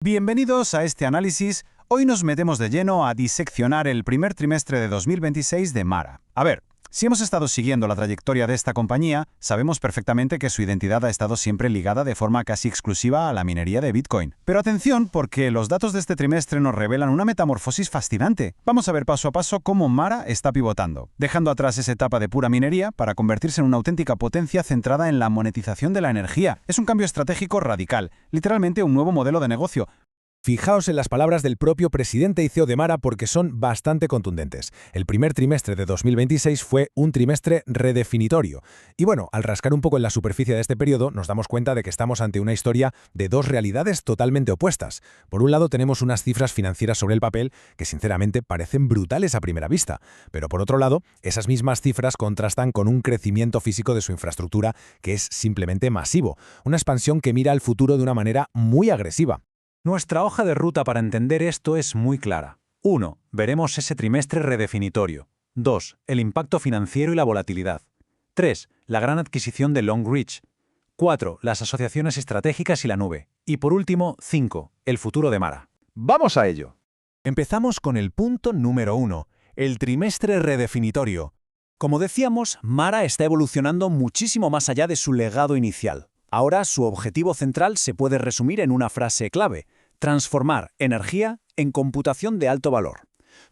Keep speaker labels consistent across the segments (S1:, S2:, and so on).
S1: Bienvenidos a este análisis. Hoy nos metemos de lleno a diseccionar el primer trimestre de 2026 de Mara. A ver, si hemos estado siguiendo la trayectoria de esta compañía, sabemos perfectamente que su identidad ha estado siempre ligada de forma casi exclusiva a la minería de Bitcoin. Pero atención, porque los datos de este trimestre nos revelan una metamorfosis fascinante. Vamos a ver paso a paso cómo Mara está pivotando, dejando atrás esa etapa de pura minería para convertirse en una auténtica potencia centrada en la monetización de la energía. Es un cambio estratégico radical, literalmente un nuevo modelo de negocio.
S2: Fijaos en las palabras del propio presidente y CEO de Mara porque son bastante contundentes. El primer trimestre de 2026 fue un trimestre redefinitorio. Y bueno, al rascar un poco en la superficie de este periodo, nos damos cuenta de que estamos ante una historia de dos realidades totalmente opuestas. Por un lado, tenemos unas cifras financieras sobre el papel que sinceramente parecen brutales a primera vista. Pero por otro lado, esas mismas cifras contrastan con un crecimiento físico de su infraestructura que es simplemente masivo. Una expansión que mira al futuro de una manera muy agresiva.
S3: Nuestra hoja de ruta para entender esto es muy clara. 1. Veremos ese trimestre redefinitorio. 2. El impacto financiero y la volatilidad. 3. La gran adquisición de Long Ridge. 4. Las asociaciones estratégicas y la nube. Y por último, 5. El futuro de Mara.
S4: ¡Vamos a ello!
S5: Empezamos con el punto número 1, el trimestre redefinitorio.
S3: Como decíamos, Mara está evolucionando muchísimo más allá de su legado inicial. Ahora su objetivo central se puede resumir en una frase clave: transformar energía en computación de alto valor.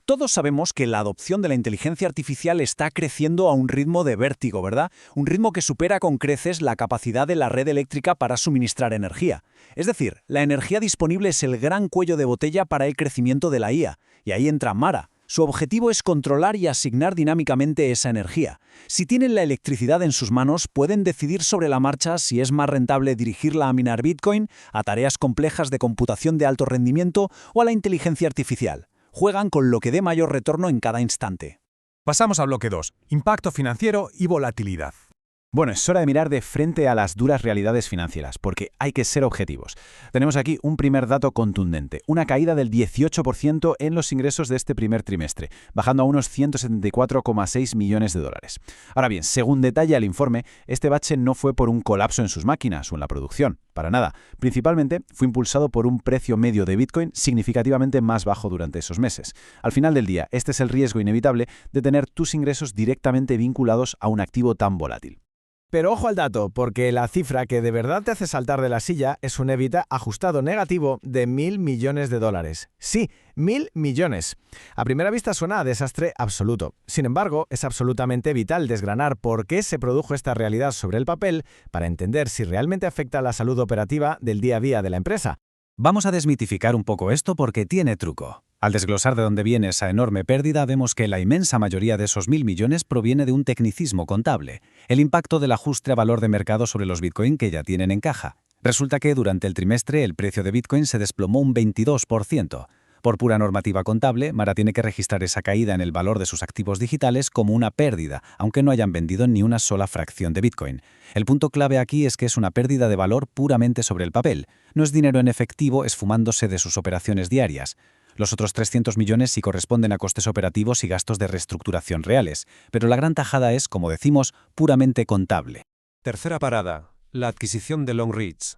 S3: Todos sabemos que la adopción de la inteligencia artificial está creciendo a un ritmo de vértigo, ¿verdad? Un ritmo que supera con creces la capacidad de la red eléctrica para suministrar energía. Es decir, la energía disponible es el gran cuello de botella para el crecimiento de la IA, y ahí entra Mara. Su objetivo es controlar y asignar dinámicamente esa energía. Si tienen la electricidad en sus manos, pueden decidir sobre la marcha si es más rentable dirigirla a minar Bitcoin, a tareas complejas de computación de alto rendimiento o a la inteligencia artificial. Juegan con lo que dé mayor retorno en cada instante.
S5: Pasamos al bloque 2, impacto financiero y volatilidad.
S1: Bueno, es hora de mirar de frente a las duras realidades financieras, porque hay que ser objetivos. Tenemos aquí un primer dato contundente, una caída del 18% en los ingresos de este primer trimestre, bajando a unos 174,6 millones de dólares. Ahora bien, según detalla el informe, este bache no fue por un colapso en sus máquinas o en la producción, para nada. Principalmente fue impulsado por un precio medio de Bitcoin significativamente más bajo durante esos meses. Al final del día, este es el riesgo inevitable de tener tus ingresos directamente vinculados a un activo tan volátil.
S2: Pero ojo al dato, porque la cifra que de verdad te hace saltar de la silla es un EBITDA ajustado negativo de 1.000 millones de dólares. Sí, 1.000 millones. A primera vista suena a desastre absoluto. Sin embargo, es absolutamente vital desgranar por qué se produjo esta realidad sobre el papel para entender si realmente afecta a la salud operativa del día a día de la empresa.
S3: Vamos a desmitificar un poco esto porque tiene truco. Al desglosar de dónde viene esa enorme pérdida, vemos que la inmensa mayoría de esos 1.000 millones proviene de un tecnicismo contable, el impacto del ajuste a valor de mercado sobre los Bitcoin que ya tienen en caja. Resulta que durante el trimestre el precio de Bitcoin se desplomó un 22%. Por pura normativa contable, Mara tiene que registrar esa caída en el valor de sus activos digitales como una pérdida, aunque no hayan vendido ni una sola fracción de Bitcoin. El punto clave aquí es que es una pérdida de valor puramente sobre el papel. No es dinero en efectivo esfumándose de sus operaciones diarias. Los otros 300 millones sí corresponden a costes operativos y gastos de reestructuración reales, pero la gran tajada es, como decimos, puramente contable.
S4: Tercera parada, la adquisición de Long Ridge.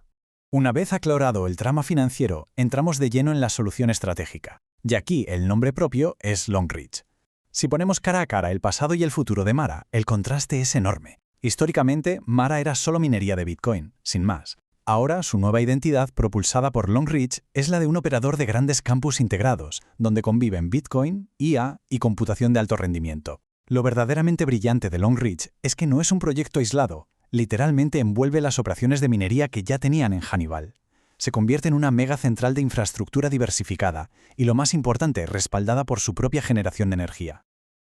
S5: Una vez aclarado el trama financiero, entramos de lleno en la solución estratégica. Y aquí el nombre propio es Long Ridge. Si ponemos cara a cara el pasado y el futuro de Mara, el contraste es enorme. Históricamente, Mara era solo minería de Bitcoin, sin más. Ahora, su nueva identidad, propulsada por Long Ridge, es la de un operador de grandes campus integrados, donde conviven Bitcoin, IA y computación de alto rendimiento. Lo verdaderamente brillante de Long Ridge es que no es un proyecto aislado, literalmente envuelve las operaciones de minería que ya tenían en Hannibal. Se convierte en una mega central de infraestructura diversificada y, lo más importante, respaldada por su propia generación de energía.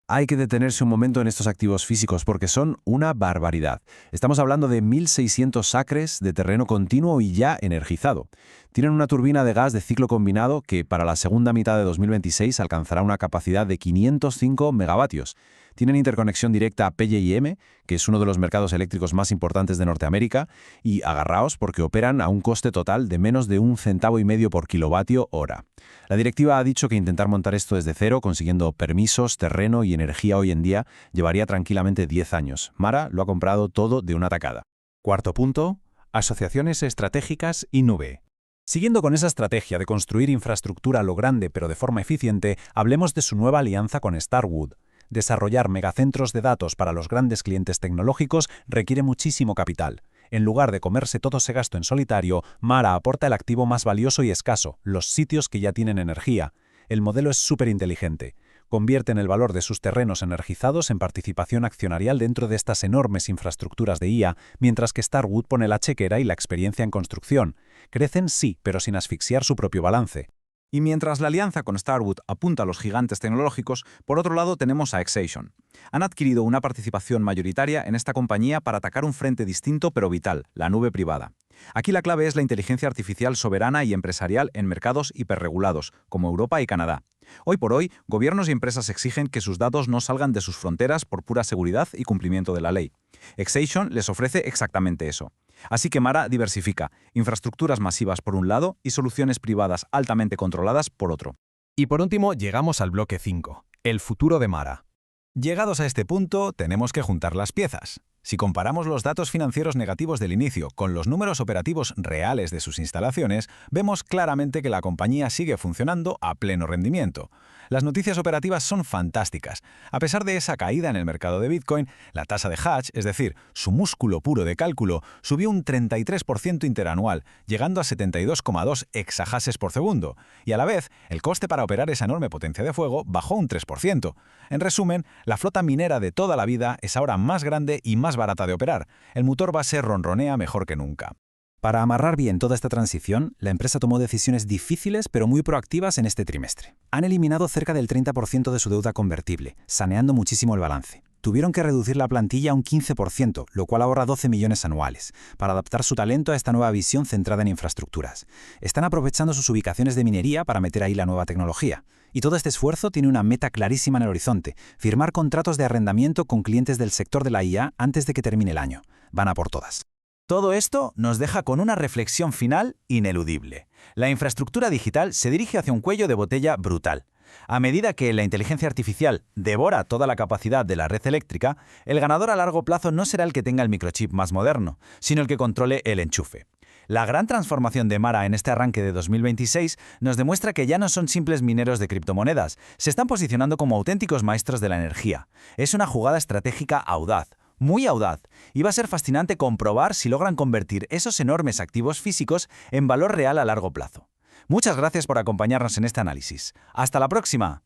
S6: Hay que detenerse un momento en estos activos físicos porque son una barbaridad. Estamos hablando de 1.600 acres de terreno continuo y ya energizado. Tienen una turbina de gas de ciclo combinado que para la segunda mitad de 2026 alcanzará una capacidad de 505 megavatios. Tienen interconexión directa a PJM, que es uno de los mercados eléctricos más importantes de Norteamérica, y agarraos porque operan a un coste total de menos de 1,5 centavos por kilovatio hora. La directiva ha dicho que intentar montar esto desde cero, consiguiendo permisos, terreno y energía hoy en día, llevaría tranquilamente 10 años. Mara lo ha comprado todo de una tacada.
S5: Cuarto punto, asociaciones estratégicas y nube.
S1: Siguiendo con esa estrategia de construir infraestructura a lo grande pero de forma eficiente, hablemos de su nueva alianza con Starwood. Desarrollar megacentros de datos para los grandes clientes tecnológicos requiere muchísimo capital. En lugar de comerse todo ese gasto en solitario, Mara aporta el activo más valioso y escaso, los sitios que ya tienen energía. El modelo es súper inteligente. Convierten el valor de sus terrenos energizados en participación accionarial dentro de estas enormes infraestructuras de IA, mientras que Starwood pone la chequera y la experiencia en construcción. Crecen sí, pero sin asfixiar su propio balance.
S7: Y mientras la alianza con Starwood apunta a los gigantes tecnológicos, por otro lado tenemos a Exation. Han adquirido una participación mayoritaria en esta compañía para atacar un frente distinto pero vital, la nube privada. Aquí la clave es la inteligencia artificial soberana y empresarial en mercados hiperregulados, como Europa y Canadá. Hoy por hoy, gobiernos y empresas exigen que sus datos no salgan de sus fronteras por pura seguridad y cumplimiento de la ley. Exation les ofrece exactamente eso. Así que Mara diversifica, infraestructuras masivas por un lado y soluciones privadas altamente controladas por otro.
S2: Y por último, llegamos al bloque 5, el futuro de Mara.
S5: Llegados a este punto, tenemos que juntar las piezas. Si comparamos los datos financieros negativos del inicio con los números operativos reales de sus instalaciones, vemos claramente que la compañía sigue funcionando a pleno rendimiento. Las noticias operativas son fantásticas. A pesar de esa caída en el mercado de Bitcoin, la tasa de hash, es decir, su músculo puro de cálculo, subió un 33% interanual, llegando a 72,2 exahashes por segundo. Y a la vez, el coste para operar esa enorme potencia de fuego bajó un 3%. En resumen, la flota minera de toda la vida es ahora más grande y más barata de operar. El motor base ronronea mejor que nunca.
S1: Para amarrar bien toda esta transición, la empresa tomó decisiones difíciles pero muy proactivas en este trimestre. Han eliminado cerca del 30% de su deuda convertible, saneando muchísimo el balance. Tuvieron que reducir la plantilla a un 15%, lo cual ahorra 12 millones anuales, para adaptar su talento a esta nueva visión centrada en infraestructuras. Están aprovechando sus ubicaciones de minería para meter ahí la nueva tecnología. Y todo este esfuerzo tiene una meta clarísima en el horizonte: firmar contratos de arrendamiento con clientes del sector de la IA antes de que termine el año. Van a por todas.
S5: Todo esto nos deja con una reflexión final ineludible. La infraestructura digital se dirige hacia un cuello de botella brutal. A medida que la inteligencia artificial devora toda la capacidad de la red eléctrica, el ganador a largo plazo no será el que tenga el microchip más moderno, sino el que controle el enchufe. La gran transformación de Mara en este arranque de 2026 nos demuestra que ya no son simples mineros de criptomonedas, se están posicionando como auténticos maestros de la energía. Es una jugada estratégica audaz, muy audaz, y va a ser fascinante comprobar si logran convertir esos enormes activos físicos en valor real a largo plazo. Muchas gracias por acompañarnos en este análisis. ¡Hasta la próxima!